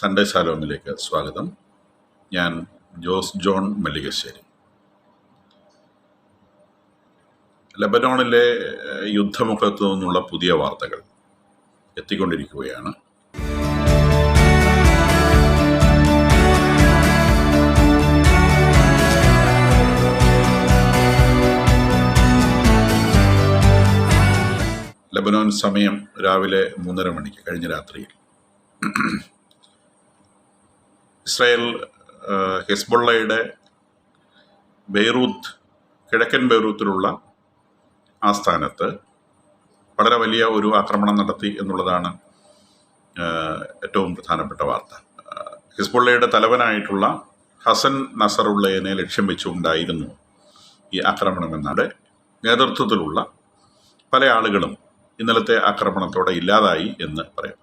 Sunday ശാലോമിലേക്ക് സ്വാഗതം. ഞാൻ Jose John Mallikassery. ലെബനോണിലെ യുദ്ധമുഖത്തു നിന്നുള്ള പുതിയ വാർത്തകൾ എത്തിക്കൊണ്ടിരിക്കുകയാണ്. ലെബനോൻ സമയം രാവിലെ 3:30 മണിക്ക് കഴിഞ്ഞ രാത്രിയിൽ ഇസ്രായേൽ ഹിസ്ബുള്ളയുടെ ബെയ്റൂത്ത്, കിഴക്കൻ ബെയ്റൂത്തിലുള്ള ആസ്ഥാനത്ത് വളരെ വലിയ ഒരു ആക്രമണം നടത്തി എന്നുള്ളതാണ് ഏറ്റവും പ്രധാനപ്പെട്ട വാർത്ത. ഹിസ്ബുള്ളയുടെ തലവനായിട്ടുള്ള ഹസൻ നസറുള്ളയെ ലക്ഷ്യം വെച്ചുകൊണ്ടായിരുന്നു ഈ ആക്രമണമെന്നാണ് നേതൃത്വത്തിലുള്ള പല ആളുകളും ഇന്നലത്തെ ആക്രമണത്തോടെ ഇല്ലാതായി എന്ന് പറയപ്പെടുന്നു.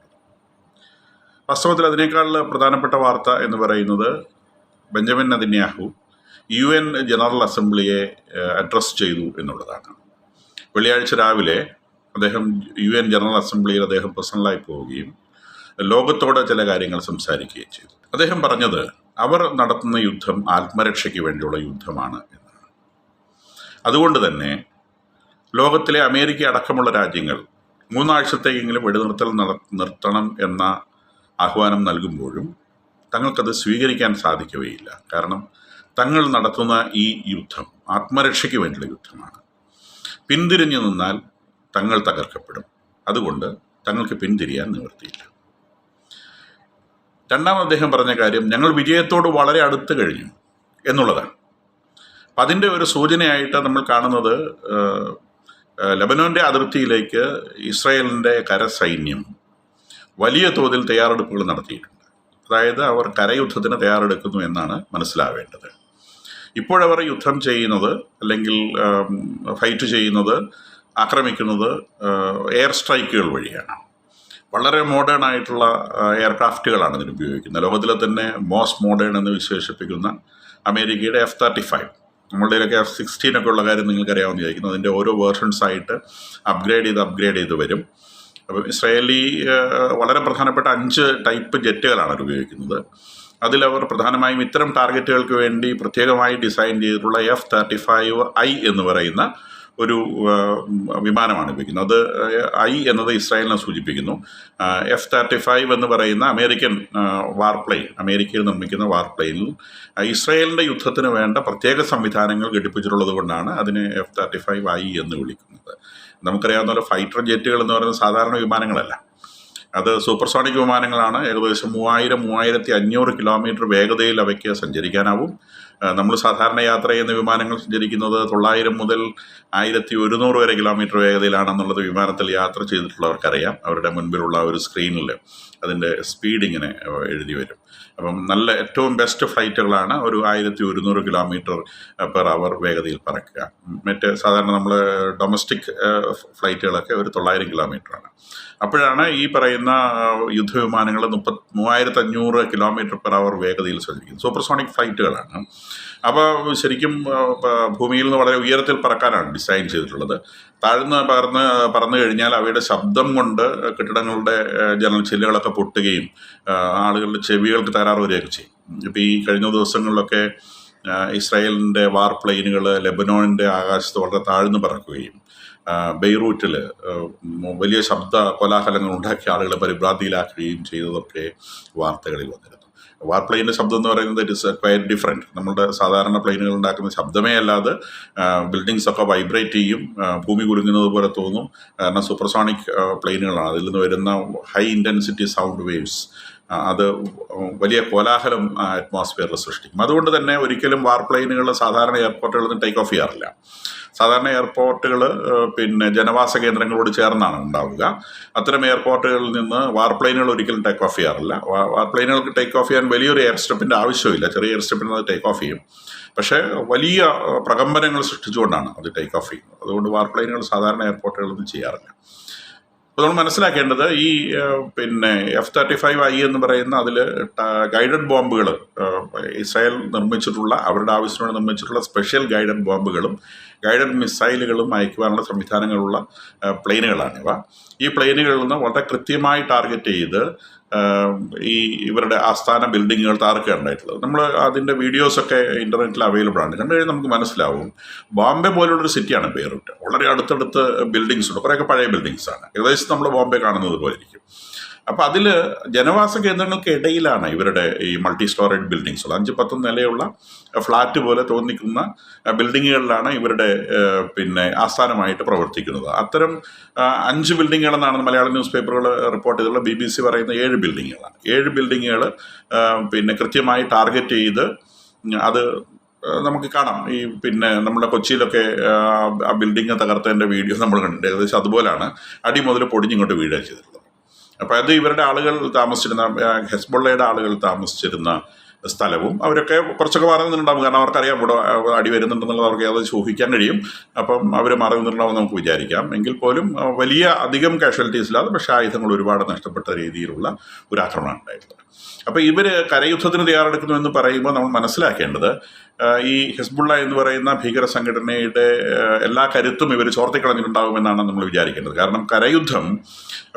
വാസ്തവത്തിൽ അതിനേക്കാൾ പ്രധാനപ്പെട്ട വാർത്ത എന്ന് പറയുന്നത് ബെഞ്ചമിൻ നെതന്യാഹു UN ജനറൽ അസംബ്ലിയെ അഡ്രസ് ചെയ്തു എന്നുള്ളതാണ്. വെള്ളിയാഴ്ച രാവിലെ അദ്ദേഹം UN ജനറൽ അസംബ്ലിയിൽ പേഴ്സണലായി പോവുകയും ലോകത്തോട് ചില കാര്യങ്ങൾ സംസാരിക്കുകയും ചെയ്തു. അദ്ദേഹം പറഞ്ഞത് അവർ നടത്തുന്ന യുദ്ധം ആത്മരക്ഷയ്ക്ക് വേണ്ടിയുള്ള യുദ്ധമാണ് എന്നാണ്. അതുകൊണ്ട് തന്നെ ലോകത്തിലെ അമേരിക്ക അടക്കമുള്ള രാജ്യങ്ങൾ 3 ആഴ്ചത്തേക്കെങ്കിലും വെടിനിർത്തൽ നിർത്തണം എന്ന ആഹ്വാനം നൽകുമ്പോഴും തങ്ങൾക്കത് സ്വീകരിക്കാൻ സാധിക്കുകയില്ല. കാരണം തങ്ങൾ നടത്തുന്ന ഈ യുദ്ധം ആത്മരക്ഷയ്ക്ക് വേണ്ടിയുള്ള യുദ്ധമാണ്. പിന്തിരിഞ്ഞു നിന്നാൽ തങ്ങൾ തകർക്കപ്പെടും. അതുകൊണ്ട് തങ്ങൾക്ക് പിന്തിരിയാൻ നിവൃത്തിയില്ല. രണ്ടാമത് അദ്ദേഹം പറഞ്ഞ കാര്യം ഞങ്ങൾ വിജയത്തോട് വളരെ അടുത്ത് കഴിഞ്ഞു എന്നുള്ളതാണ്. അപ്പം അതിൻ്റെ ഒരു സൂചനയായിട്ട് നമ്മൾ കാണുന്നത് ലെബനോൻ്റെ അതിർത്തിയിലേക്ക് ഇസ്രായേലിൻ്റെ കരസൈന്യം വലിയ തോതിൽ തയ്യാറെടുപ്പുകൾ നടത്തിയിട്ടുണ്ട്. അതായത് അവർ കരയുദ്ധത്തിന് തയ്യാറെടുക്കുന്നു എന്നാണ് മനസ്സിലാവേണ്ടത്. ഇപ്പോഴവർ യുദ്ധം ചെയ്യുന്നത് അല്ലെങ്കിൽ ഫൈറ്റ് ചെയ്യുന്നത്, ആക്രമിക്കുന്നത് എയർ സ്ട്രൈക്കുകൾ വഴിയാണ്. വളരെ മോഡേൺ ആയിട്ടുള്ള എയർക്രാഫ്റ്റുകളാണ് ഇതിന് ഉപയോഗിക്കുന്നത്. ലോകത്തിലെ തന്നെ മോസ്റ്റ് മോഡേൺ എന്ന് വിശേഷിപ്പിക്കുന്ന അമേരിക്കയുടെ F-35, നമ്മളുടെയൊക്കെ F-16 ഒക്കെ ഉള്ള കാര്യം നിങ്ങൾക്കറിയാവുന്ന വിചാരിക്കുന്നു. അതിൻ്റെ ഓരോ വേർഷൻസായിട്ട് അപ്ഗ്രേഡ് ചെയ്ത് വരും. അപ്പം ഇസ്രായേലി വളരെ പ്രധാനപ്പെട്ട 5 ടൈപ്പ് ജെറ്റുകളാണ് അവർ ഉപയോഗിക്കുന്നത്. അതിലവർ പ്രധാനമായും ഇത്തരം ടാർഗറ്റുകൾക്ക് വേണ്ടി പ്രത്യേകമായി ഡിസൈൻ ചെയ്തിട്ടുള്ള F-35I എന്ന് പറയുന്ന ഒരു വിമാനമാണ് ഉപയോഗിക്കുന്നത്. അത് I എന്നത് ഇസ്രായേലിനെ സൂചിപ്പിക്കുന്നു. F-35 എന്ന് പറയുന്ന അമേരിക്കൻ വാർപ്ലെയിൻ, അമേരിക്കയിൽ നിർമ്മിക്കുന്ന വാർപ്ലെയിനിൽ ഇസ്രായേലിൻ്റെ യുദ്ധത്തിന് വേണ്ട പ്രത്യേക സംവിധാനങ്ങൾ ഘടിപ്പിച്ചിട്ടുള്ളത് കൊണ്ടാണ് അതിനെ F-35I എന്ന് വിളിക്കുന്നത്. നമുക്കറിയാവുന്ന പോലെ ഫൈറ്റർ ജെറ്റുകൾ എന്ന് പറയുന്നത് സാധാരണ വിമാനങ്ങളല്ല. അത് സൂപ്പർസോണിക് വിമാനങ്ങളാണ്. ഏകദേശം 3000-3500 കിലോമീറ്റർ വേഗതയിൽ അവയ്ക്ക് സഞ്ചരിക്കാനാവും. നമ്മൾ സാധാരണ യാത്ര ചെയ്യുന്ന വിമാനങ്ങൾ സഞ്ചരിക്കുന്നത് 900 മുതൽ 1100 വരെ കിലോമീറ്റർ വേഗതയിലാണെന്നുള്ളത് വിമാനത്തിൽ യാത്ര ചെയ്തിട്ടുള്ളവർക്കറിയാം. അവരുടെ മുൻപിലുള്ള ഒരു സ്ക്രീനിൽ അതിൻ്റെ സ്പീഡ് ഇങ്ങനെ എഴുതി വരും. അപ്പം നല്ല ഏറ്റവും ബെസ്റ്റ് ഫ്ലൈറ്റുകളാണ് ഒരു 1100 കിലോമീറ്റർ പെർ അവർ വേഗതയിൽ പറക്കുക. മറ്റ് സാധാരണ നമ്മൾ ഡൊമസ്റ്റിക് ഫ്ലൈറ്റുകളൊക്കെ ഒരു 900 കിലോമീറ്ററാണ്. അപ്പോഴാണ് ഈ പറയുന്ന യുദ്ധവിമാനങ്ങൾ 3500 കിലോമീറ്റർ പെർ അവർ വേഗതയിൽ സഞ്ചരിക്കുന്നത്. സൂപ്പർസോണിക് ഫ്ലൈറ്റുകളാണ്. അപ്പോൾ ശരിക്കും ഭൂമിയിൽ നിന്ന് വളരെ ഉയരത്തിൽ പറക്കാനാണ് ഡിസൈൻ ചെയ്തിട്ടുള്ളത്. താഴ്ന്ന് പറന്നു കഴിഞ്ഞാൽ അവയുടെ ശബ്ദം കൊണ്ട് കെട്ടിടങ്ങളുടെ ജനൽ ചില്ലുകളൊക്കെ പൊട്ടുകയും ആളുകളുടെ ചെവികൾക്ക് തകരാറ് വരികയൊക്കെ ചെയ്യും. ഇപ്പോൾ ഈ കഴിഞ്ഞ ദിവസങ്ങളിലൊക്കെ ഇസ്രായേലിൻ്റെ വാർ പ്ലെയിനുകൾ ലെബനോണിൻ്റെ ആകാശത്ത് വളരെ താഴ്ന്നു പറക്കുകയും ബെയ്റൂറ്റിൽ വലിയ ശബ്ദ കോലാഹലങ്ങൾ ഉണ്ടാക്കി ആളുകളെ പരിഭ്രാന്തിയിലാക്കുകയും ചെയ്തതൊക്കെ വാർത്തകളിൽ വന്നിരുന്നു. വാർ പ്ലെയിൻ്റെ ശബ്ദം എന്ന് പറയുന്നത് ഇറ്റ് ഇസ് ക്വയറ്റ് ഡിഫറെൻറ്റ്. നമ്മളുടെ സാധാരണ പ്ലെയിനുകൾ ഉണ്ടാക്കുന്ന ശബ്ദമേ അല്ലാതെ ബിൽഡിങ്സ് ഒക്കെ വൈബ്രേറ്റ് ചെയ്യും, ഭൂമി കുലുങ്ങുന്നത് പോലെ തോന്നും. കാരണം സൂപ്പർസോണിക് പ്ലെയിനുകളാണ്. അതിൽ നിന്ന് വരുന്ന ഹൈ ഇൻറ്റൻസിറ്റി സൗണ്ട് വേവ്സ് അത് വലിയ കോലാഹലം അറ്റ്മോസ്ഫിയറിൽ സൃഷ്ടിക്കും. അതുകൊണ്ട് തന്നെ ഒരിക്കലും വാർ പ്ലെയിനുകൾ സാധാരണ എയർപോർട്ടുകളിൽ നിന്ന് ടേക്ക് ഓഫ് ചെയ്യാറില്ല. സാധാരണ എയർപോർട്ടുകൾ ജനവാസ കേന്ദ്രങ്ങളോട് ചേർന്നാണ് ഉണ്ടാവുക. അത്തരം എയർപോർട്ടുകളിൽ നിന്ന് വാർ പ്ലെയിനുകൾ ഒരിക്കലും ടേക്ക് ഓഫ് ചെയ്യാറില്ല. വാർ പ്ലെയിനുകൾക്ക് ടേക്ക് ഓഫ് ചെയ്യാൻ വലിയൊരു എയർ സ്റ്റെപ്പിൻ്റെ ആവശ്യമില്ല. ചെറിയ എയർ സ്റ്റെപ്പിന് അത് ടേക്ക് ഓഫ് ചെയ്യും. പക്ഷേ വലിയ പ്രകമ്പനങ്ങൾ സൃഷ്ടിച്ചുകൊണ്ടാണ് അത് ടേക്ക് ഓഫ് ചെയ്യുന്നത്. അതുകൊണ്ട് വാർ പ്ലെയിനുകൾ സാധാരണ എയർപോർട്ടുകളിൽ നിന്ന് ചെയ്യാറില്ല. അപ്പോൾ നമ്മൾ മനസ്സിലാക്കേണ്ടത് ഈ F-35I എന്ന് പറയുന്ന അതിൽ ഗൈഡഡ് ബോംബുകൾ ഇസ്രായേൽ നിർമ്മിച്ചിട്ടുള്ള, അവരുടെ ആവശ്യത്തിന് നിർമ്മിച്ചിട്ടുള്ള സ്പെഷ്യൽ ഗൈഡഡ് ബോംബുകളും ഗൈഡഡ് മിസൈലുകളും അയക്കുവാനുള്ള സംവിധാനങ്ങളുള്ള പ്ലെയിനുകളാണിവ. ഈ പ്ലെയിനുകളിൽ നിന്ന് വളരെ കൃത്യമായി ടാർഗറ്റ് ചെയ്ത് ഈ ഇവരുടെ ആസ്ഥാന ബിൽഡിങ്ങുകൾ തകർക്കുകയാണ് ഉണ്ടായിട്ടുള്ളത്. നമ്മൾ അതിൻ്റെ വീഡിയോസൊക്കെ ഇൻ്റർനെറ്റിൽ അവൈലബിൾ ആണ്. കണ്ടു കഴിഞ്ഞാൽ നമുക്ക് മനസ്സിലാവും. ബോംബെ പോലുള്ളൊരു സിറ്റിയാണ് ബെയ്റൂട്ട്. വളരെ അടുത്തടുത്ത് ബിൽഡിങ്സ് ഉണ്ട്. കുറേയൊക്കെ പഴയ ബിൽഡിങ്സാണ്. ഏകദേശം നമ്മൾ ബോംബെ കാണുന്നത് പോലെ ഇരിക്കും. അപ്പോൾ അതിൽ ജനവാസ കേന്ദ്രങ്ങൾക്ക് ഇടയിലാണ് ഇവരുടെ ഈ മൾട്ടി സ്റ്റോറേജ് ബിൽഡിങ്സ് ഉള്ളത്. 5-10 നിലയുള്ള ഫ്ലാറ്റ് പോലെ തോന്നിക്കുന്ന ബിൽഡിങ്ങുകളിലാണ് ഇവരുടെ ആസ്ഥാനമായിട്ട് പ്രവർത്തിക്കുന്നത്. അത്തരം 5 ബിൽഡിങ്ങുകളെന്നാണ് മലയാളം ന്യൂസ് പേപ്പറുകൾ റിപ്പോർട്ട് ചെയ്തിട്ടുള്ള. BBC പറയുന്ന 7 ബിൽഡിങ്ങുകളാണ്. 7 ബിൽഡിങ്ങുകൾ കൃത്യമായി ടാർഗറ്റ് ചെയ്ത് അത് നമുക്ക് കാണാം. ഈ നമ്മുടെ കൊച്ചിയിലൊക്കെ ആ ബിൽഡിങ് തകർത്തതിൻ്റെ വീഡിയോ നമ്മൾ കണ്ടിട്ടുണ്ട്. ഏകദേശം അതുപോലെയാണ് അടി മുതൽ പൊടിഞ്ഞിങ്ങോട്ട് വീഴുക ചെയ്തിട്ടുള്ളത്. അപ്പോൾ അത് ഇവരുടെ ആളുകൾ താമസിച്ചിരുന്ന ഹെസ്ബുള്ളയുടെ ആളുകൾ താമസിച്ചിരുന്ന സ്ഥലവും അവരൊക്കെ കുറച്ചൊക്കെ മാറി നിന്നിട്ടുണ്ടാകും. കാരണം അവർക്കറിയാം ഇവിടെ അടി വരുന്നുണ്ടെന്നുള്ളത് അവർക്ക് അത് ഊഹിക്കാൻ കഴിയും. അപ്പം അവർ മാറി നിന്നിട്ടുണ്ടാവും നമുക്ക് വിചാരിക്കാം. എങ്കിൽ പോലും വലിയ അധികം കാഷ്വാലിറ്റീസ് ഇല്ലാതെ പക്ഷേ ആയുധങ്ങൾ ഒരുപാട് നഷ്ടപ്പെട്ട രീതിയിലുള്ള ഒരു ആക്രമണം ഉണ്ടായിട്ടുള്ളത്. അപ്പോൾ ഇവർ കരയുദ്ധത്തിന് തയ്യാറെടുക്കുന്നു എന്ന് പറയുമ്പോൾ നമ്മൾ മനസ്സിലാക്കേണ്ടത് ഈ ഹിസ്ബുള്ള എന്ന് പറയുന്ന ഭീകര സംഘടനയുടെ എല്ലാ കരുത്തും ഇവർ ചോർത്തിക്കളഞ്ഞിട്ടുണ്ടാകുമെന്നാണ് നമ്മൾ വിചാരിക്കേണ്ടത്. കാരണം കരയുദ്ധം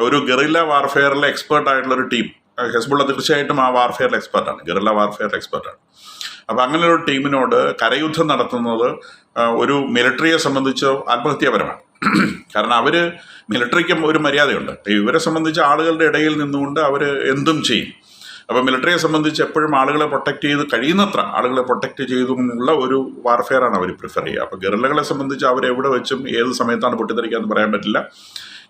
ഒരു ഗറില്ല വാർഫെയറിലെ എക്സ്പേർട്ടായിട്ടുള്ളൊരു ടീം, ഹിസ്ബുള്ള തീർച്ചയായിട്ടും ആ വാർഫെയറിൽ എക്സ്പെർട്ടാണ്, ഗറില്ല വാർഫെയറിൽ എക്സ്പെർട്ടാണ്. അപ്പോൾ അങ്ങനെ ഒരു ടീമിനോട് കരയുദ്ധം നടത്തുന്നത് ഒരു മിലിറ്ററിയെ സംബന്ധിച്ച് ആത്മഹത്യാപരമാണ്. കാരണം അവർ മിലിറ്ററിക്കും ഒരു മര്യാദയുണ്ട്. ഇവരെ സംബന്ധിച്ച് ആളുകളുടെ ഇടയിൽ നിന്നുകൊണ്ട് അവർ എന്തും ചെയ്യും. അപ്പോൾ മിലിറ്ററിയെ സംബന്ധിച്ച് എപ്പോഴും ആളുകളെ പ്രൊട്ടക്റ്റ് ചെയ്ത് കഴിയുന്നത്ര ആളുകളെ പ്രൊട്ടക്റ്റ് ചെയ്തുള്ള ഒരു വാർഫെയറാണ് അവർ പ്രിഫർ ചെയ്യുക. അപ്പോൾ ഗറില്ലകളെ സംബന്ധിച്ച് അവരെവിടെ വെച്ചും ഏത് സമയത്താണ് പൊട്ടിത്തെറിക്കാമെന്ന് പറയാൻ പറ്റില്ല.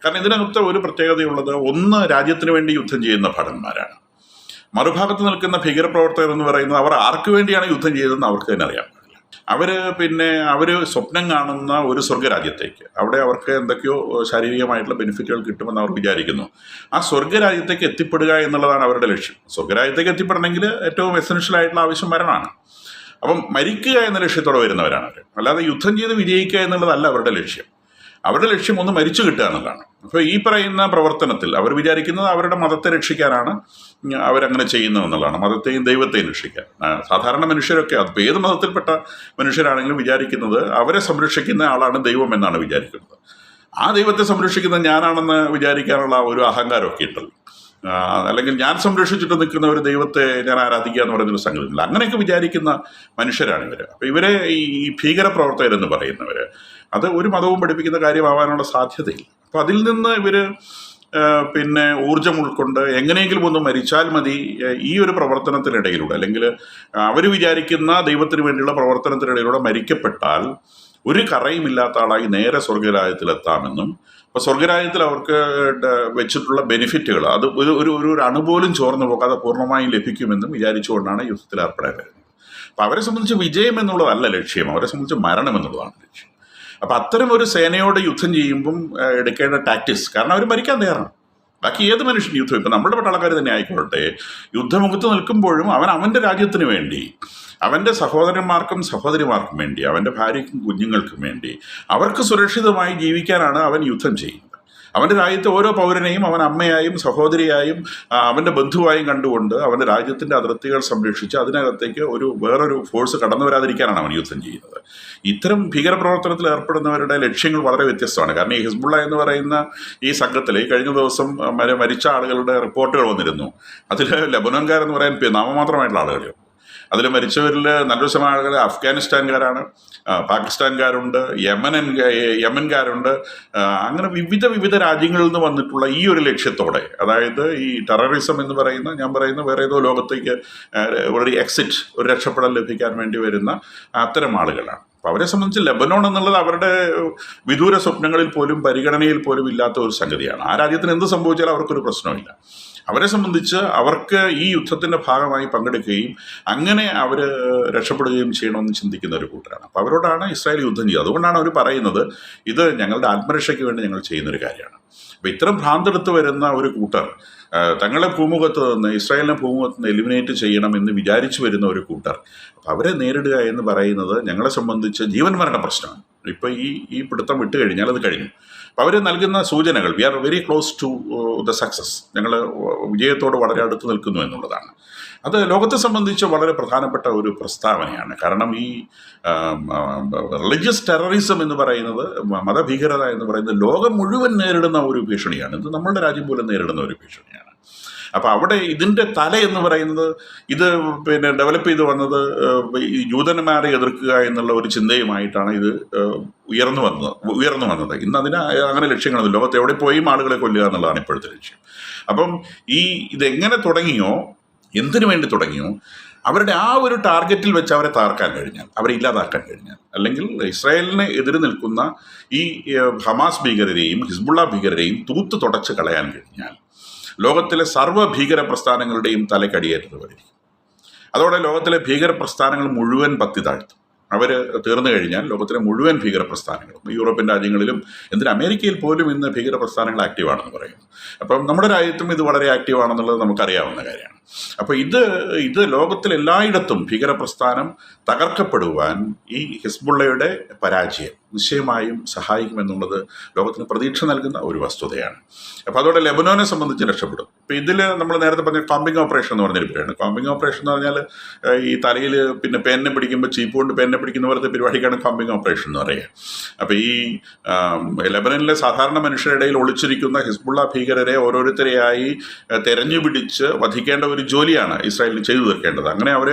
കാരണം ഇതിനകത്ത് ഒരു പ്രത്യേകതയുള്ളത്, ഒന്ന് രാജ്യത്തിന് വേണ്ടി യുദ്ധം ചെയ്യുന്ന ഭടന്മാരാണ്. മറുഭാഗത്ത് നിൽക്കുന്ന ഭീകരപ്രവർത്തകർ എന്ന് പറയുന്നത് അവർ ആർക്ക് വേണ്ടിയാണ് യുദ്ധം ചെയ്തതെന്ന് അവർക്ക് തന്നെ അറിയാൻ പാടില്ല. അവർ സ്വപ്നം കാണുന്ന ഒരു സ്വർഗ്ഗരാജ്യത്തേക്ക്, അവിടെ അവർക്ക് എന്തൊക്കെയോ ശാരീരികമായിട്ടുള്ള ബെനിഫിറ്റുകൾ കിട്ടുമെന്ന് അവർ വിചാരിക്കുന്നു. ആ സ്വർഗ്ഗരാജ്യത്തേക്ക് എത്തിപ്പെടുക എന്നുള്ളതാണ് അവരുടെ ലക്ഷ്യം. സ്വർഗ്ഗരാജ്യത്തേക്ക് എത്തിപ്പെടണമെങ്കിൽ ഏറ്റവും എസെൻഷ്യൽ ആയിട്ടുള്ള ആവശ്യം മരണമാണ്. അപ്പം മരിക്കുക എന്ന ലക്ഷ്യത്തോടെ വരുന്നവരാണ് അവർ. അല്ലാതെ യുദ്ധം ചെയ്ത് വിജയിക്കുക എന്നുള്ളതല്ല അവരുടെ ലക്ഷ്യം. അവരുടെ ലക്ഷ്യം ഒന്ന് മരിച്ചു കിട്ടുക എന്നുള്ളതാണ്. അപ്പോൾ ഈ പറയുന്ന പ്രവർത്തനത്തിൽ അവർ വിചാരിക്കുന്നത് അവരുടെ മതത്തെ രക്ഷിക്കാനാണ് അവരങ്ങനെ ചെയ്യുന്നതെന്നുള്ളതാണ്. മതത്തെയും ദൈവത്തെയും രക്ഷിക്കാൻ. സാധാരണ മനുഷ്യരൊക്കെ, അതിപ്പോൾ ഏത് മതത്തിൽപ്പെട്ട മനുഷ്യരാണെങ്കിലും വിചാരിക്കുന്നത് അവരെ സംരക്ഷിക്കുന്ന ആളാണ് ദൈവം എന്നാണ് വിചാരിക്കുന്നത്. ആ ദൈവത്തെ സംരക്ഷിക്കുന്നത് ഞാനാണെന്ന് വിചാരിക്കാനുള്ള ഒരു അഹങ്കാരമൊക്കെ ഉണ്ടല്ലോ. അല്ലെങ്കിൽ ഞാൻ സംരക്ഷിച്ചിട്ട് നിൽക്കുന്ന ഒരു ദൈവത്തെ ഞാൻ ആരാധിക്കുക എന്ന് പറയുന്നൊരു സംഗതിയില്ല. അങ്ങനെയൊക്കെ വിചാരിക്കുന്ന മനുഷ്യരാണ് ഇവർ. അപ്പോൾ ഇവരെ ഈ ഭീകര പ്രവർത്തകരെന്ന് പറയുന്നവർ അത് ഒരു മതവും പഠിപ്പിക്കുന്ന കാര്യമാവാനുള്ള സാധ്യതയില്ല. അപ്പോൾ അതിൽ നിന്ന് ഇവർ ഊർജം ഉൾക്കൊണ്ട് എങ്ങനെയെങ്കിലും ഒന്ന് മരിച്ചാൽ മതി ഈ ഒരു പ്രവർത്തനത്തിനിടയിലൂടെ, അല്ലെങ്കിൽ അവർ വിചാരിക്കുന്ന ദൈവത്തിന് വേണ്ടിയുള്ള പ്രവർത്തനത്തിനിടയിലൂടെ മരിക്കപ്പെട്ടാൽ ഒരു കറയുമില്ലാത്ത ആളായി നേരെ സ്വർഗ്ഗരാജ്യത്തിലെത്താമെന്നും, അപ്പോൾ സ്വർഗ്ഗരാജ്യത്തിൽ അവർക്ക് വെച്ചിട്ടുള്ള ബെനിഫിറ്റുകൾ അത് ഒരു അണുപോലും ചോർന്നു പോകാതെ പൂർണ്ണമായും ലഭിക്കുമെന്നും വിചാരിച്ചുകൊണ്ടാണ് യുദ്ധത്തിൽ ഏർപ്പെടാൻ വരുന്നത്. അപ്പോൾ അവരെ സംബന്ധിച്ച് വിജയം എന്നുള്ളതല്ല ലക്ഷ്യം, അവരെ സംബന്ധിച്ച് മരണം എന്നുള്ളതാണ് ലക്ഷ്യം. അപ്പോൾ അത്തരം ഒരു സേനയോട് യുദ്ധം ചെയ്യുമ്പം എടുക്കേണ്ട ടാക്ടിക്സ്, കാരണം അവർ മരിക്കാൻ തയ്യാറാണ്. ബാക്കി ഏത് മനുഷ്യൻ യുദ്ധം, ഇപ്പം നമ്മുടെ പട്ടാളക്കാർ തന്നെ ആയിക്കോട്ടെ, യുദ്ധമുഖത്ത് നിൽക്കുമ്പോഴും അവൻ്റെ രാജ്യത്തിന് വേണ്ടി, അവൻ്റെ സഹോദരന്മാർക്കും സഹോദരിമാർക്കും വേണ്ടി, അവൻ്റെ ഭാര്യയ്ക്കും കുഞ്ഞുങ്ങൾക്കും വേണ്ടി, അവർക്ക് സുരക്ഷിതമായി ജീവിക്കാനാണ് അവൻ യുദ്ധം ചെയ്യുന്നത്. അവൻ്റെ രാജ്യത്തെ ഓരോ പൗരനെയും അവൻ അമ്മയായും സഹോദരിയായും അവൻ്റെ ബന്ധുവായും കണ്ടുകൊണ്ട് അവൻ്റെ രാജ്യത്തിൻ്റെ അതിർത്തികൾ സംരക്ഷിച്ച് അതിനകത്തേക്ക് വേറൊരു ഫോഴ്സ് കടന്നു വരാതിരിക്കാനാണ് അവൻ യുദ്ധം ചെയ്യുന്നത്. ഇത്തരം ഭീകരപ്രവർത്തനത്തിൽ ഏർപ്പെടുന്നവരുടെ ലക്ഷ്യങ്ങൾ വളരെ വ്യത്യസ്തമാണ്. കാരണം ഈ ഹിസ്ബുള്ള എന്ന് പറയുന്ന ഈ സംഘത്തിൽ കഴിഞ്ഞ ദിവസം മരിച്ച ആളുകളുടെ റിപ്പോർട്ടുകൾ വന്നിരുന്നു. അതിൽ ലെബനോൻകാരെന്ന് പറയാൻ നാമമാത്രമായിട്ടുള്ള ആളുകൾ. അതിൽ മരിച്ചവരിൽ നല്ലൊരു ശതമാനം ആളുകൾ അഫ്ഗാനിസ്ഥാൻകാരാണ്, പാകിസ്ഥാൻകാരുണ്ട്, യമൻകാരുണ്ട്. അങ്ങനെ വിവിധ രാജ്യങ്ങളിൽ നിന്ന് വന്നിട്ടുള്ള ഈ ഒരു ലക്ഷ്യത്തോടെ, അതായത് ഈ ടെററിസം എന്ന് പറയുന്ന, ഞാൻ പറയുന്ന വേറെ ഏതോ ലോകത്തേക്ക് ഒരു എക്സിറ്റ്, ഒരു രക്ഷപ്പെടൽ ലഭിക്കാൻ വേണ്ടി വരുന്ന അത്തരം ആളുകളാണ്. അപ്പോൾ അവരെ സംബന്ധിച്ച് ലെബനോൺ എന്നുള്ളത് അവരുടെ വിദൂര സ്വപ്നങ്ങളിൽ പോലും പരിഗണനയിൽ പോലും ഇല്ലാത്ത ഒരു സംഗതിയാണ്. ആ രാജ്യത്തിന് എന്ത് സംഭവിച്ചാലും അവർക്കൊരു പ്രശ്നമില്ല. അവരെ സംബന്ധിച്ച് അവർക്ക് ഈ യുദ്ധത്തിൻ്റെ ഭാഗമായി പങ്കെടുക്കുകയും അങ്ങനെ അവർ രക്ഷപ്പെടുകയും ചെയ്യണമെന്ന് ചിന്തിക്കുന്ന ഒരു കൂട്ടരാണ്. അപ്പോൾ അവരോടാണ് ഇസ്രായേൽ യുദ്ധം ചെയ്യുക. അതുകൊണ്ടാണ് അവർ പറയുന്നത് ഇത് ഞങ്ങളുടെ ആത്മരക്ഷയ്ക്ക് വേണ്ടി ഞങ്ങൾ ചെയ്യുന്നൊരു കാര്യമാണ്. അപ്പോൾ ഇത്തരം ഭ്രാന്തെടുത്ത് വരുന്ന ഒരു കൂട്ടർ തങ്ങളെ ഭൂമുഖത്ത് നിന്ന്, ഇസ്രായേലിനെ ഭൂമുഖത്ത് നിന്ന് എലിമിനേറ്റ് ചെയ്യണമെന്ന് വിചാരിച്ചു വരുന്ന ഒരു കൂട്ടർ, അപ്പോൾ അവരെ നേരിടുക എന്ന് പറയുന്നത് ഞങ്ങളെ സംബന്ധിച്ച് ജീവൻ മരണ പ്രശ്നമാണ്. ഇപ്പോൾ ഈ പിടുത്തം വിട്ട് കഴിഞ്ഞാൽ അത് കഴിഞ്ഞു. അപ്പോൾ അവർ നൽകുന്ന സൂചനകൾ we are very close to the success, ഞങ്ങൾ വിജയത്തോട് വളരെ അടുത്ത് നിൽക്കുന്നു എന്നുള്ളതാണ്. അത് ലോകത്തെ സംബന്ധിച്ച് വളരെ പ്രധാനപ്പെട്ട ഒരു പ്രസ്താവനയാണ്. കാരണം ഈ റിലീജിയസ് ടെററിസം എന്ന് പറയുന്നത്, മതഭീകരത എന്ന് പറയുന്നത് ലോകം മുഴുവൻ നേരിടുന്ന ഒരു ഭീഷണിയാണ്. ഇത് നമ്മളുടെ രാജ്യം പോലും നേരിടുന്ന ഒരു ഭീഷണിയാണ്. അപ്പോൾ അവിടെ ഇതിൻ്റെ തല എന്ന് പറയുന്നത്, ഇത് ഡെവലപ്പ് ചെയ്ത് വന്നത് ഈ ജൂതന്മാരെ എതിർക്കുക എന്നുള്ള ഒരു ചിന്തയുമായിട്ടാണ് ഇത് ഉയർന്നു വന്നത്. ഇന്ന് അതിന് അങ്ങനെ ലക്ഷ്യങ്ങളൊന്നും, ലോകത്ത് എവിടെ പോയും ആളുകളെ കൊല്ലുക എന്നുള്ളതാണ് ഇപ്പോഴത്തെ ലക്ഷ്യം. അപ്പം ഇതെങ്ങനെ തുടങ്ങിയോ, എന്തിനു വേണ്ടി തുടങ്ങിയോ, അവരുടെ ആ ഒരു ടാർഗറ്റിൽ വെച്ച് അവരെ തകർക്കാൻ കഴിഞ്ഞാൽ, അവരെ ഇല്ലാതാക്കാൻ കഴിഞ്ഞാൽ, അല്ലെങ്കിൽ ഇസ്രായേലിനെ എതിര് നിൽക്കുന്ന ഈ ഹമാസ് ഭീകരരെയും ഹിസ്ബുള്ള ഭീകരരെയും തൂത്ത് തുടച്ച് കളയാൻ കഴിഞ്ഞാൽ ലോകത്തിലെ സർവ്വ ഭീകര പ്രസ്ഥാനങ്ങളുടെയും തലക്കടിയേറ്റത് വരും. അതോടെ ലോകത്തിലെ ഭീകര പ്രസ്ഥാനങ്ങൾ മുഴുവൻ പത്തി താഴ്ത്തും. അവർ തീർന്നു കഴിഞ്ഞാൽ ലോകത്തിലെ മുഴുവൻ ഭീകര പ്രസ്ഥാനങ്ങളും, യൂറോപ്യൻ രാജ്യങ്ങളിലും, എന്തിന് അമേരിക്കയിൽ പോലും ഇന്ന് ഭീകര പ്രസ്ഥാനങ്ങൾ ആക്റ്റീവാണെന്ന് പറയുന്നു. അപ്പം നമ്മുടെ രാജ്യത്തും ഇത് വളരെ ആക്റ്റീവാണെന്നുള്ളത് നമുക്കറിയാവുന്ന കാര്യമാണ്. അപ്പോൾ ഇത് ലോകത്തിലെല്ലായിടത്തും ഭീകര പ്രസ്ഥാനം തകർക്കപ്പെടുവാൻ ഈ ഹിസ്ബുള്ളയുടെ പരാജയം നിശ്ചയമായും സഹായിക്കുമെന്നുള്ളത് ലോകത്തിന് പ്രതീക്ഷ നൽകുന്ന ഒരു വസ്തുതയാണ്. അപ്പോൾ അതോടെ ലെബനോനെ സംബന്ധിച്ച് രക്ഷപ്പെടും. ഇപ്പോൾ ഇതിൽ നമ്മൾ നേരത്തെ പറഞ്ഞ കോമ്പിംഗ് ഓപ്പറേഷൻ എന്ന് പറഞ്ഞൊരു പരിപാടിയാണ്. കോമ്പിംഗ് ഓപ്പറേഷൻ എന്ന് പറഞ്ഞാൽ ഈ തലയിൽ പേനെ പിടിക്കുമ്പോൾ ചീപ്പ് കൊണ്ട് പേനെ പിടിക്കുന്ന പോലത്തെ പരിപാടിക്കാണ് കോമ്പിംഗ് ഓപ്പറേഷൻ എന്ന് പറയുക. അപ്പോൾ ഈ ലെബനനിലെ സാധാരണ മനുഷ്യരുടെ ഇടയിൽ ഒളിച്ചിരിക്കുന്ന ഹിസ്ബുള്ള ഭീകരരെ ഓരോരുത്തരെയായി തെരഞ്ഞു പിടിച്ച് വധിക്കേണ്ട ഒരു ജോലിയാണ് ഇസ്രായേലിന് ചെയ്തു തീർക്കേണ്ടത്. അങ്ങനെ അവർ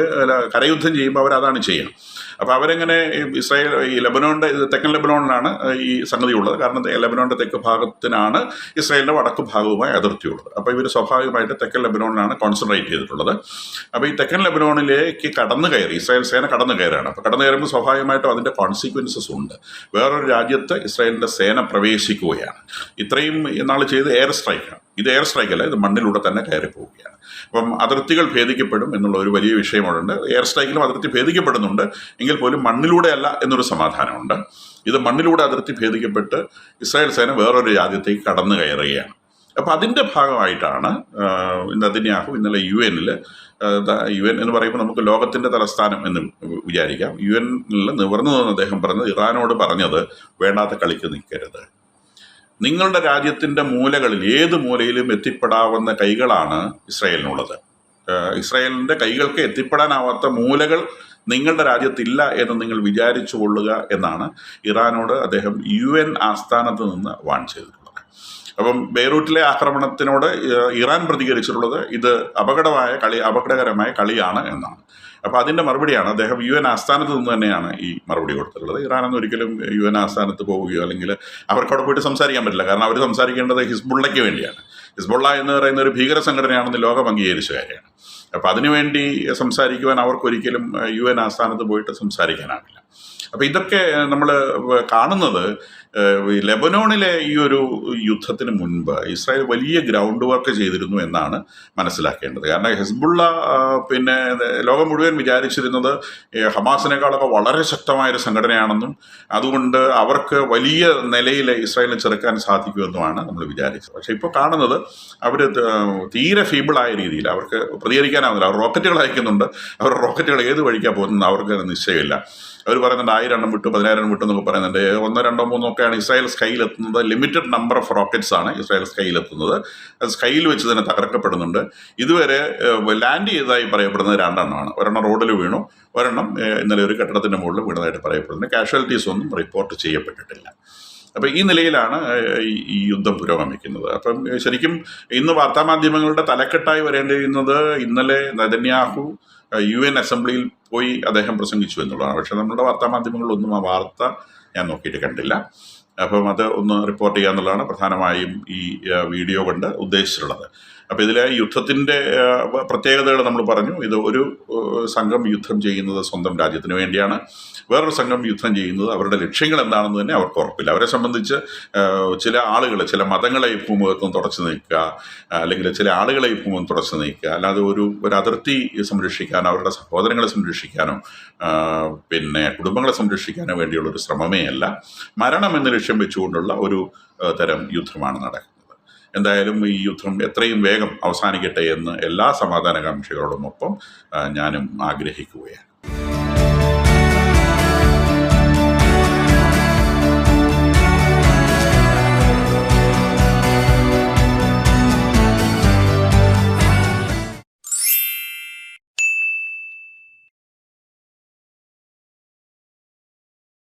കരയുദ്ധം ചെയ്യുമ്പോൾ അവരതാണ് ചെയ്യുക. അപ്പോൾ അവരെങ്ങനെ ഈ ലെബനോണിൻ്റെ തെക്കൻ ലെബനോണിലാണ് ഈ സംഗതി ഉള്ളത്. കാരണം ലെബനോണിൻ്റെ തെക്ക് ഭാഗത്തിനാണ് ഇസ്രായേലിൻ്റെ വടക്ക് ഭാഗവുമായി അതിർത്തിയുള്ളത്. അപ്പോൾ ഇവർ സ്വാഭാവികമായിട്ട് തെക്കൻ ലെബനോണിലാണ് കോൺസെൻട്രേറ്റ് ചെയ്തിട്ടുള്ളത്. അപ്പോൾ ഈ തെക്കൻ ലെബനോണിലേക്ക് കടന്നു കയറി ഇസ്രായേൽ സേന കടന്നു കയറുകയാണ്. അപ്പോൾ കടന്നു കയറുമ്പോൾ സ്വാഭാവികമായിട്ടും അതിൻ്റെ കോൺസിക്വൻസസ് ഉണ്ട്. വേറൊരു രാജ്യത്ത് ഇസ്രായേലിൻ്റെ സേന പ്രവേശിക്കുകയാണ്. ഇത്രയും നാൾ ചെയ്ത് എയർ സ്ട്രൈക്കാണ്. ഇത് എയർ സ്ട്രൈക്കല്ല, ഇത് മണ്ണിലൂടെ തന്നെ കയറി പോവുകയാണ്. അപ്പം അതിർത്തികൾ ഭേദിക്കപ്പെടും എന്നുള്ള ഒരു വലിയ വിഷയമുണ്ട്. എയർ സ്ട്രൈക്കിലും അതിർത്തി ഭേദിക്കപ്പെടുന്നുണ്ട്, എങ്കിൽ പോലും മണ്ണിലൂടെ അല്ല എന്നൊരു സമാധാനമുണ്ട്. ഇത് മണ്ണിലൂടെ അതിർത്തി ഭേദിക്കപ്പെട്ട് ഇസ്രായേൽ സേന വേറൊരു രാജ്യത്തേക്ക് കടന്നു കയറുകയാണ്. അപ്പോൾ അതിൻ്റെ ഭാഗമായിട്ടാണ് നെതന്യാഹു ഇന്നലെ യു എൻ എന്ന് പറയുമ്പോൾ നമുക്ക് ലോകത്തിൻ്റെ തലസ്ഥാനം എന്ന് വിചാരിക്കാം. യു എന്നിൽ നിവർന്നു നിന്ന് അദ്ദേഹം പറഞ്ഞത്, ഇറാനോട് പറഞ്ഞത്, വേണ്ടാത്ത കളിക്ക് നിൽക്കരുത്. നിങ്ങളുടെ രാജ്യത്തിൻ്റെ മൂലകളിൽ ഏത് മൂലയിലും എത്തിപ്പെടാവുന്ന കൈകളാണ് ഇസ്രായേലിനുള്ളത്. ഇസ്രായേലിൻ്റെ കൈകൾക്ക് എത്തിപ്പെടാനാവാത്ത മൂലകൾ നിങ്ങളുടെ രാജ്യത്തില്ല എന്ന് നിങ്ങൾ വിചാരിച്ചു കൊള്ളുക എന്നാണ് ഇറാനോട് അദ്ദേഹം യു എൻ ആസ്ഥാനത്ത് നിന്ന് വാൺ ചെയ്തിട്ടുള്ളത്. അപ്പം ബെയ്റൂട്ടിലെ ആക്രമണത്തിനോട് ഇറാൻ പ്രതികരിച്ചിട്ടുള്ളത് ഇത് അപകടകരമായ കളിയാണ് എന്നാണ്. അപ്പോൾ അതിൻ്റെ മറുപടിയാണ് അദ്ദേഹം യു എൻ ആസ്ഥാനത്ത് നിന്ന് തന്നെയാണ് ഈ മറുപടി കൊടുത്തിട്ടുള്ളത്. ഇറാനൊന്നും ഒരിക്കലും യു എൻ ആസ്ഥാനത്ത് പോവുകയോ അല്ലെങ്കിൽ അവർക്ക് അവിടെ പോയിട്ട് സംസാരിക്കാൻ പറ്റില്ല. കാരണം അവർ സംസാരിക്കേണ്ടത് ഹിസ്ബുള്ളയ്ക്ക് വേണ്ടിയാണ്. ഹിസ്ബുള്ള എന്ന് പറയുന്ന ഒരു ഭീകര സംഘടനയാണെന്ന് ലോകം അംഗീകരിച്ച കാര്യമാണ്. അപ്പോൾ അതിനുവേണ്ടി സംസാരിക്കുവാൻ അവർക്കൊരിക്കലും യു എൻ ആസ്ഥാനത്ത് പോയിട്ട് സംസാരിക്കാനാവില്ല. അപ്പോൾ ഇതൊക്കെ നമ്മൾ കാണുന്നത് ലെബനോണിലെ ഈ ഒരു യുദ്ധത്തിന് മുൻപ് ഇസ്രായേൽ വലിയ ഗ്രൗണ്ട് വർക്ക് ചെയ്തിരുന്നു എന്നാണ് മനസ്സിലാക്കേണ്ടത്. കാരണം ഹിസ്ബുള്ള ലോകം മുഴുവൻ വിചാരിച്ചിരുന്നത് ഹമാസിനേക്കാളൊക്കെ വളരെ ശക്തമായൊരു സംഘടനയാണെന്നും അതുകൊണ്ട് അവർക്ക് വലിയ നിലയിൽ ഇസ്രായേലിനെ ചെറുക്കാൻ സാധിക്കുമെന്നുമാണ് നമ്മൾ വിചാരിച്ചത്. പക്ഷേ ഇപ്പോൾ കാണുന്നത് അവർ തീരെ ഫീബിളായ രീതിയിൽ അവർക്ക് പ്രതികരിക്കാനാവുന്നില്ല. അവർ റോക്കറ്റുകൾ അയക്കുന്നുണ്ട്. അവർ റോക്കറ്റുകൾ ഏത് വഴിക്കാണ് പോകുന്നത് അവർക്ക് നിശ്ചയമില്ല. അവർ പറയുന്നുണ്ട് 1000 എണ്ണം വിട്ടു 10000 എണ്ണം വിട്ടു എന്നൊക്കെ പറയുന്നുണ്ട്. 1, 2, 3 ഒക്കെയാണ് ഇസ്രായേൽ സ്കൈയിലെത്തുന്നത്. ലിമിറ്റഡ് നമ്പർ ഓഫ് റോക്കറ്റ്സ് ആണ് ഇസ്രായേൽ സ്കൈയിലെത്തുന്നത്. അത് സ്കൈയിൽ വെച്ച് തന്നെ തകർക്കപ്പെടുന്നുണ്ട്. ഇതുവരെ ലാൻഡ് ചെയ്തതായി പറയപ്പെടുന്നത് 2 എണ്ണമാണ്. ഒരെണ്ണം റോഡിൽ വീണു, ഒരെണ്ണം ഇന്നലെ ഒരു കെട്ടിടത്തിൻ്റെ മുകളിൽ വീണതായിട്ട് പറയപ്പെടുന്നു. കാഷ്വാലിറ്റീസ് ഒന്നും റിപ്പോർട്ട് ചെയ്യപ്പെട്ടിട്ടില്ല. അപ്പം ഈ നിലയിലാണ് ഈ യുദ്ധം പുരോഗമിക്കുന്നത്. അപ്പം ശരിക്കും ഇന്ന് വാർത്താമാധ്യമങ്ങളുടെ തലക്കെട്ടായി വരേണ്ടിയിരുന്നത് ഇന്നലെ നെതന്യാഹു യു എൻ അസംബ്ലിയിൽ പോയി അദ്ദേഹം പ്രസംഗിച്ചു എന്നുള്ളതാണ്. പക്ഷേ നമ്മുടെ വാർത്താമാധ്യമങ്ങളിലൊന്നും ആ വാർത്ത ഞാൻ നോക്കിയിട്ട് കണ്ടില്ല. അപ്പം അത് ഒന്ന് റിപ്പോർട്ട് ചെയ്യുക എന്നുള്ളതാണ് പ്രധാനമായും ഈ വീഡിയോ കൊണ്ട് ഉദ്ദേശിച്ചിട്ടുള്ളത്. അപ്പോൾ ഇതിലെ യുദ്ധത്തിൻ്റെ പ്രത്യേകതകൾ നമ്മൾ പറഞ്ഞു. ഇത് ഒരു സംഘം യുദ്ധം ചെയ്യുന്നത് സ്വന്തം രാജ്യത്തിന് വേണ്ടിയാണ്. വേറൊരു സംഘം യുദ്ധം ചെയ്യുന്നത് അവരുടെ ലക്ഷ്യങ്ങൾ എന്താണെന്ന് തന്നെ അവർക്ക് ഉറപ്പില്ല. അവരെ സംബന്ധിച്ച് ചില ആളുകൾ, ചില മതങ്ങളെ ഈ ഭൂമുഖത്തും തുടച്ചു നീക്കുക, അല്ലെങ്കിൽ ചില ആളുകളെ ഈ ഭൂമുഖം തുടച്ചു നീക്കുക, അല്ലാതെ ഒരു അതിർത്തി സംരക്ഷിക്കാനോ അവരുടെ സഹോദരങ്ങളെ സംരക്ഷിക്കാനോ കുടുംബങ്ങളെ സംരക്ഷിക്കാനോ വേണ്ടിയുള്ളൊരു ശ്രമമേ അല്ല. മരണം എന്ന ലക്ഷ്യം വെച്ചുകൊണ്ടുള്ള ഒരു തരം യുദ്ധമാണ് നടക്കുന്നത്. എന്തായാലും ഈ യുദ്ധം എത്രയും വേഗം അവസാനിക്കട്ടെ എന്ന് എല്ലാ സമാധാനകാംക്ഷികളോടുമൊപ്പം ഞാനും ആഗ്രഹിക്കുകയാണ്.